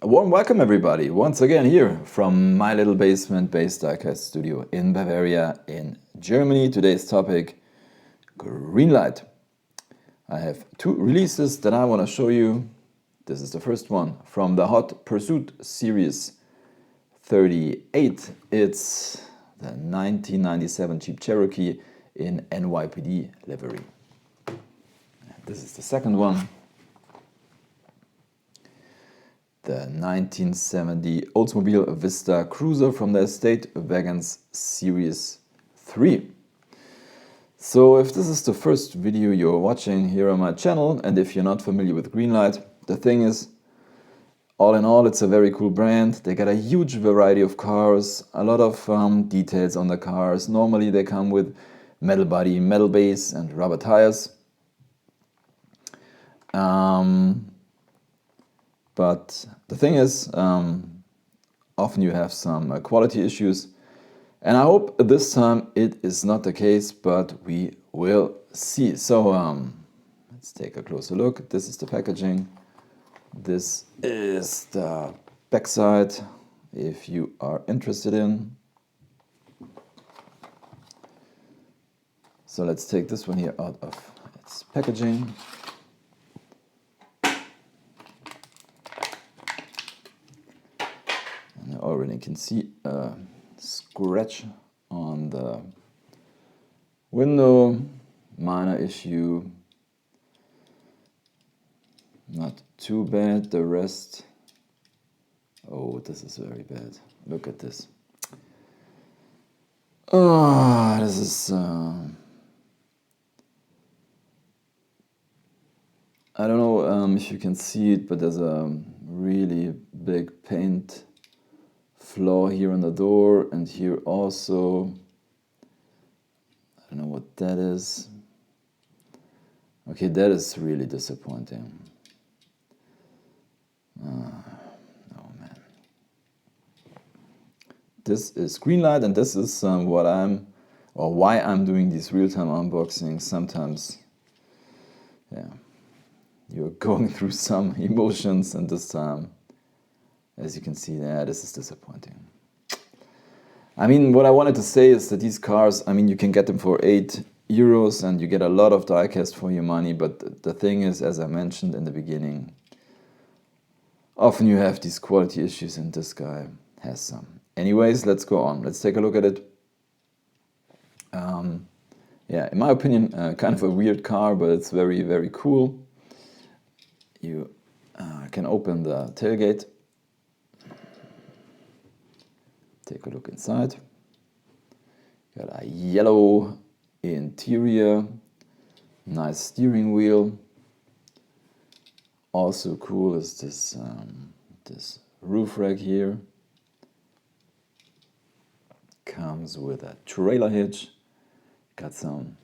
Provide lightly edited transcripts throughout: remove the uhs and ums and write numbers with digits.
A warm welcome everybody, once again here from my little basement-based diecast studio in Bavaria in Germany. Today's topic, Greenlight. I have two releases that I want to show you. This is the first one from the Hot Pursuit Series 38. It's the 1997 Jeep Cherokee in NYPD livery. This is the second one. The 1970 Oldsmobile Vista Cruiser from the Estate Wagon Series 3. So if this is the first video you're watching here on my channel, and if you're not familiar with Greenlight, the thing is, all in all, it's a very cool brand. They got a huge variety of cars, a lot of details on the cars. Normally they come with metal body, metal base, and rubber tires. But the thing is, often you have some quality issues, and I hope this time it is not the case, but we will see. So let's take a closer look. This is the packaging. This is the backside, if you are interested in. So let's take this one here out of its packaging. I already can see a scratch on the window, minor issue, not too bad. The rest, oh, this is very bad. Look at this. Oh, this is, I don't know if you can see it, but there's a really big paint flaw here on the door, and here also. I don't know what that is. Okay, that is really disappointing. Oh man. This is Greenlight, and this is why I'm doing these real-time unboxings. Sometimes, yeah, you're going through some emotions, and this time, as you can see, yeah, this is disappointing. I mean, what I wanted to say is that these cars, I mean, you can get them for €8 and you get a lot of diecast for your money, but the thing is, as I mentioned in the beginning, often you have these quality issues, and this guy has some. Anyways, let's go on. Let's take a look at it. Yeah, in my opinion, kind of a weird car, but it's very, very cool. You can open the tailgate. Take a look inside. Got a yellow interior, nice steering wheel. Also cool is this this roof rack here. Comes with a trailer hitch. Got some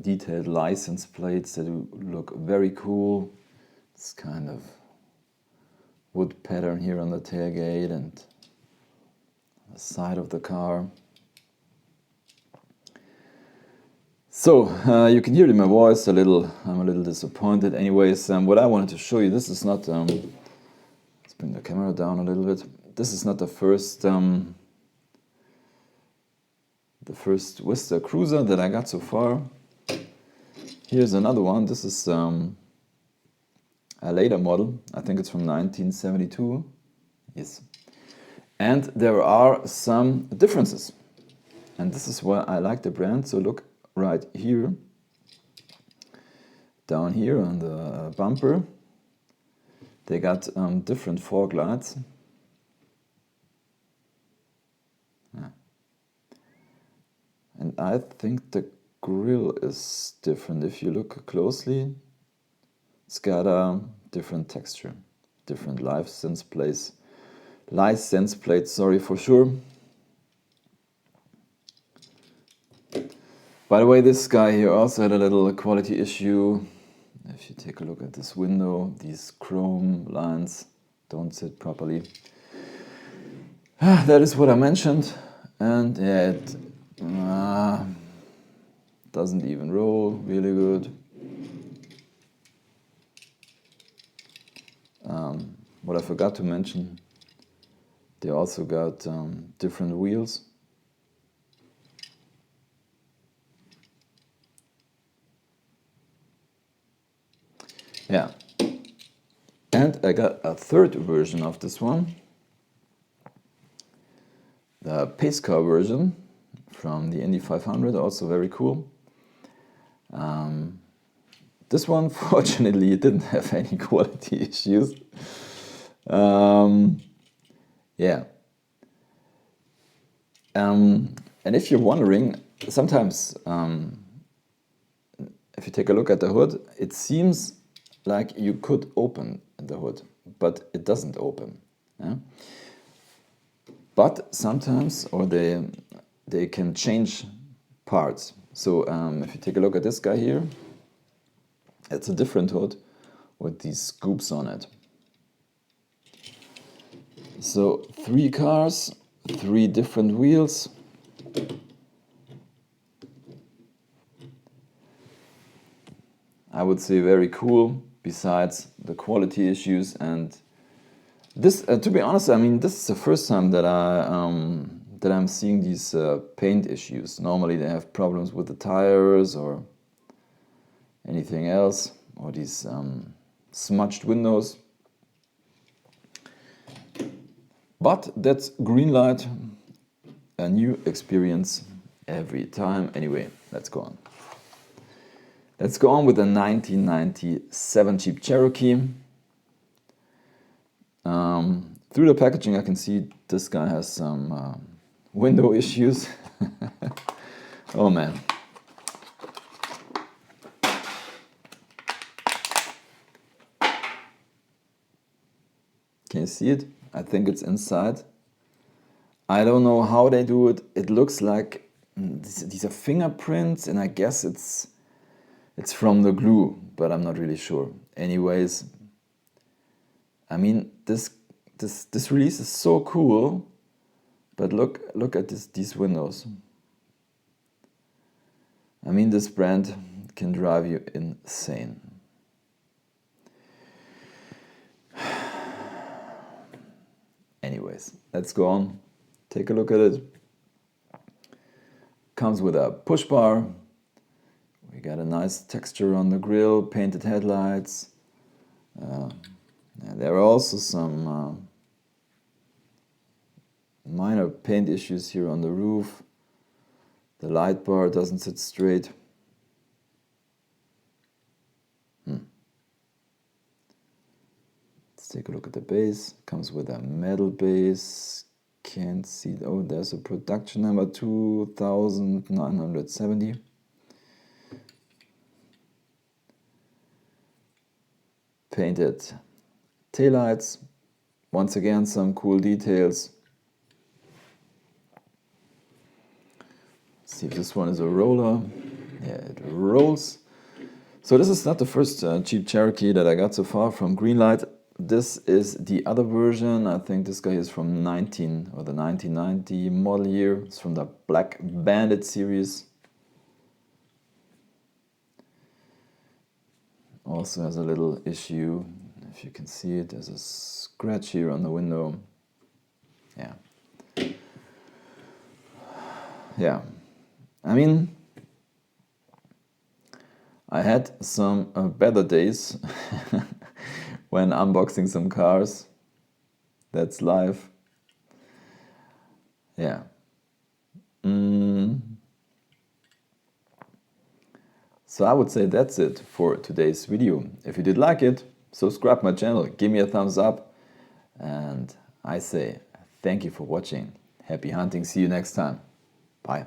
detailed license plates that look very cool. It's kind of wood pattern here on the tailgate and the side of the car. So you can hear it in my voice a little. I'm a little disappointed. Anyways, what I wanted to show you, this is not. Let's bring the camera down a little bit. This is not the first Vista Cruiser that I got so far. Here's another one. This is a later model. I think it's from 1972. Yes. And there are some differences. And this is why I like the brand. So look right here. Down here on the bumper. They got different fog lights. Yeah. And I think the grille is different. If you look closely, it's got a different texture, different license plate, sorry, for sure. By the way, this guy here also had a little quality issue. If you take a look at this window, these chrome lines don't sit properly. That is what I mentioned, and yeah, it doesn't even roll really good. what I forgot to mention, they also got different wheels. Yeah, and I got a third version of this one, the pace car version from the Indy 500, also very cool. This one, fortunately, it didn't have any quality issues. Yeah. And if you're wondering, sometimes if you take a look at the hood, it seems like you could open the hood, but it doesn't open. Yeah? But sometimes, or they can change parts. So if you take a look at this guy here, it's a different hood with these scoops on it. So 3 cars, 3 different wheels. I would say very cool, besides the quality issues. And this, to be honest, I mean, this is the first time that I'm seeing these paint issues. Normally they have problems with the tires or anything else, or these smudged windows. But that's Greenlight, a new experience every time. Anyway, let's go on. Let's go on with the 1997 Jeep Cherokee. Through the packaging I can see this guy has some window issues. Oh man. Can you see it? I think it's inside. I don't know how they do it. It looks like these are fingerprints, and I guess it's from the glue, but I'm not really sure. Anyways, I mean, this release is so cool, but look at these windows. I mean, this brand can drive you insane. Anyways, let's go on. Take a look at it. Comes with a push bar. We got a nice texture on the grille, painted headlights. There are also some minor paint issues here on the roof. The light bar doesn't sit straight. Let's take a look at the base. Comes with a metal base. Can't see. Oh, there's a production number 2970. Painted taillights. Once again, some cool details. Let's see if this one is a roller. Yeah, it rolls. So this is not the first Jeep Cherokee that I got so far from Greenlight. This is the other version. I think this guy is from the 1990 model year. It's from the Black Bandit Series. Also has a little issue. If you can see it, there's a scratch here on the window. Yeah. Yeah. I mean, I had some better days when unboxing some cars. That's life. Yeah. So I would say that's it for today's video. If you did like it, subscribe my channel, give me a thumbs up, and I say thank you for watching. Happy hunting, see you next time. Bye.